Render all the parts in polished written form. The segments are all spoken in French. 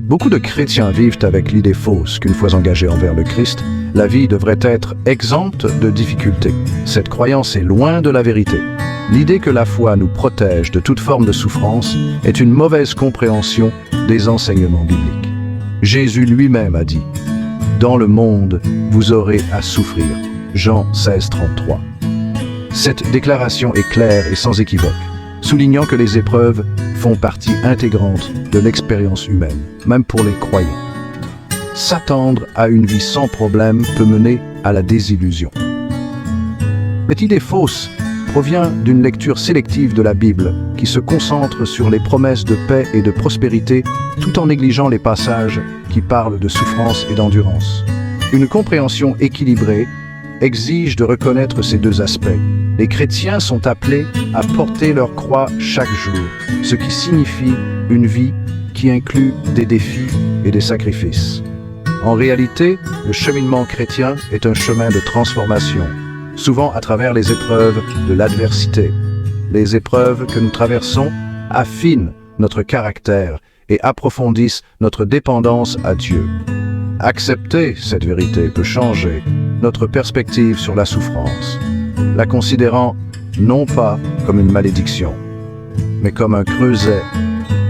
Beaucoup de chrétiens vivent avec l'idée fausse qu'une fois engagés envers le Christ, la vie devrait être exempte de difficultés. Cette croyance est loin de la vérité. L'idée que la foi nous protège de toute forme de souffrance est une mauvaise compréhension des enseignements bibliques. Jésus lui-même a dit « Dans le monde, vous aurez à souffrir ». Jean 16, 33. Cette déclaration est claire et sans équivoque, soulignant que les épreuves font partie intégrante de l'expérience humaine, même pour les croyants. S'attendre à une vie sans problème peut mener à la désillusion. Cette idée fausse provient d'une lecture sélective de la Bible qui se concentre sur les promesses de paix et de prospérité tout en négligeant les passages qui parlent de souffrance et d'endurance. Une compréhension équilibrée exige de reconnaître ces deux aspects. Les chrétiens sont appelés à porter leur croix chaque jour, ce qui signifie une vie qui inclut des défis et des sacrifices. En réalité, le cheminement chrétien est un chemin de transformation, souvent à travers les épreuves de l'adversité. Les épreuves que nous traversons affinent notre caractère et approfondissent notre dépendance à Dieu. Accepter cette vérité peut changer notre perspective sur la souffrance, la considérant non pas comme une malédiction, mais comme un creuset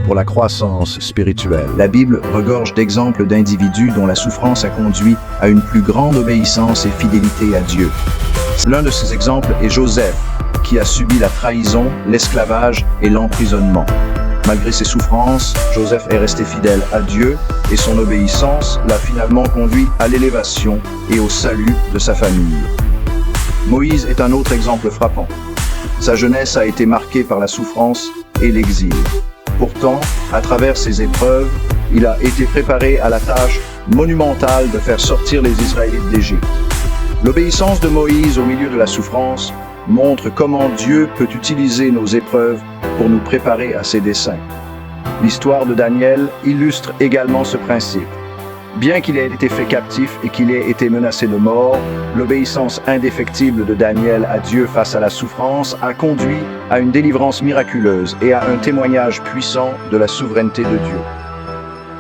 pour la croissance spirituelle. La Bible regorge d'exemples d'individus dont la souffrance a conduit à une plus grande obéissance et fidélité à Dieu. L'un de ces exemples est Joseph, qui a subi la trahison, l'esclavage et l'emprisonnement. Malgré ses souffrances, Joseph est resté fidèle à Dieu et son obéissance l'a finalement conduit à l'élévation et au salut de sa famille. Moïse est un autre exemple frappant. Sa jeunesse a été marquée par la souffrance et l'exil. Pourtant, à travers ces épreuves, il a été préparé à la tâche monumentale de faire sortir les Israélites d'Égypte. L'obéissance de Moïse au milieu de la souffrance montre comment Dieu peut utiliser nos épreuves pour nous préparer à ses desseins. L'histoire de Daniel illustre également ce principe. Bien qu'il ait été fait captif et qu'il ait été menacé de mort, l'obéissance indéfectible de Daniel à Dieu face à la souffrance a conduit à une délivrance miraculeuse et à un témoignage puissant de la souveraineté de Dieu.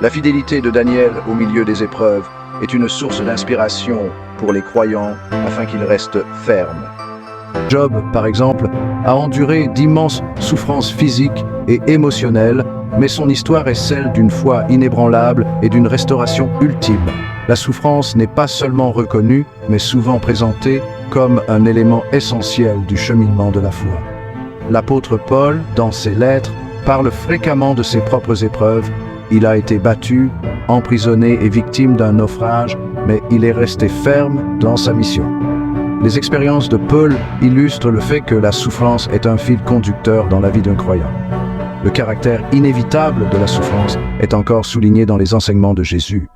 La fidélité de Daniel au milieu des épreuves est une source d'inspiration pour les croyants afin qu'ils restent fermes. Job, par exemple, a enduré d'immenses souffrances physiques et émotionnelles, mais son histoire est celle d'une foi inébranlable et d'une restauration ultime. La souffrance n'est pas seulement reconnue, mais souvent présentée comme un élément essentiel du cheminement de la foi. L'apôtre Paul, dans ses lettres, parle fréquemment de ses propres épreuves. Il a été battu, emprisonné et victime d'un naufrage, mais il est resté ferme dans sa mission. Les expériences de Paul illustrent le fait que la souffrance est un fil conducteur dans la vie d'un croyant. Le caractère inévitable de la souffrance est encore souligné dans les enseignements de Jésus.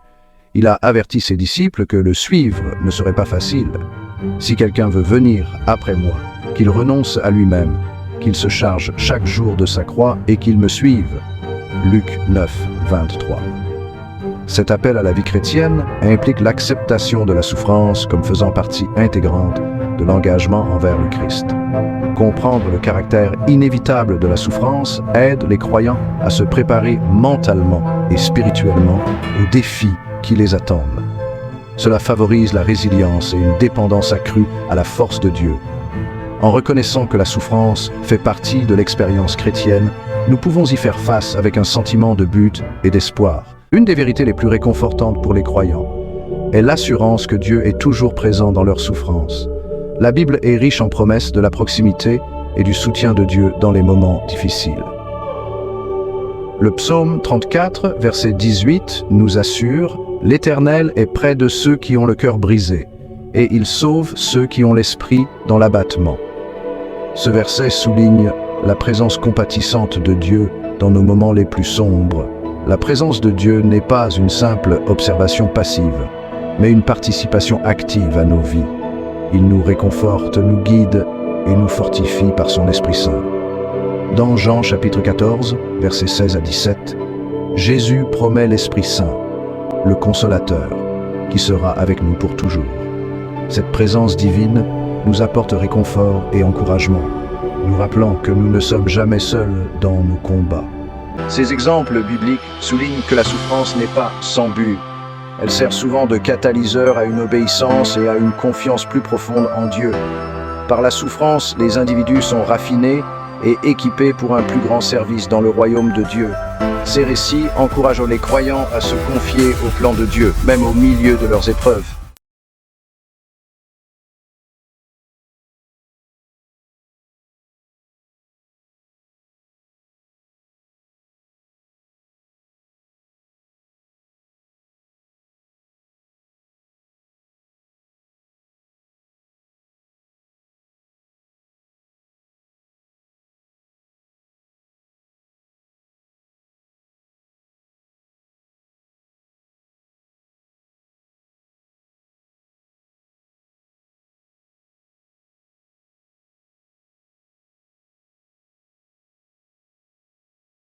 Il a averti ses disciples que le suivre ne serait pas facile. Si quelqu'un veut venir après moi, qu'il renonce à lui-même, qu'il se charge chaque jour de sa croix et qu'il me suive. Luc 9, 23. Cet appel à la vie chrétienne implique l'acceptation de la souffrance comme faisant partie intégrante de l'engagement envers le Christ. Comprendre le caractère inévitable de la souffrance aide les croyants à se préparer mentalement et spirituellement aux défis qui les attendent. Cela favorise la résilience et une dépendance accrue à la force de Dieu. En reconnaissant que la souffrance fait partie de l'expérience chrétienne, nous pouvons y faire face avec un sentiment de but et d'espoir. Une des vérités les plus réconfortantes pour les croyants est l'assurance que Dieu est toujours présent dans leur souffrance. La Bible est riche en promesses de la proximité et du soutien de Dieu dans les moments difficiles. Le psaume 34, verset 18, nous assure « L'Éternel est près de ceux qui ont le cœur brisé, et il sauve ceux qui ont l'esprit dans l'abattement. » Ce verset souligne la présence compatissante de Dieu dans nos moments les plus sombres. La présence de Dieu n'est pas une simple observation passive, mais une participation active à nos vies. Il nous réconforte, nous guide et nous fortifie par son Esprit Saint. Dans Jean chapitre 14, versets 16 à 17, Jésus promet l'Esprit Saint, le Consolateur, qui sera avec nous pour toujours. Cette présence divine nous apporte réconfort et encouragement, nous rappelant que nous ne sommes jamais seuls dans nos combats. Ces exemples bibliques soulignent que la souffrance n'est pas sans but. Elle sert souvent de catalyseur à une obéissance et à une confiance plus profonde en Dieu. Par la souffrance, les individus sont raffinés et équipés pour un plus grand service dans le royaume de Dieu. Ces récits encouragent les croyants à se confier au plan de Dieu, même au milieu de leurs épreuves.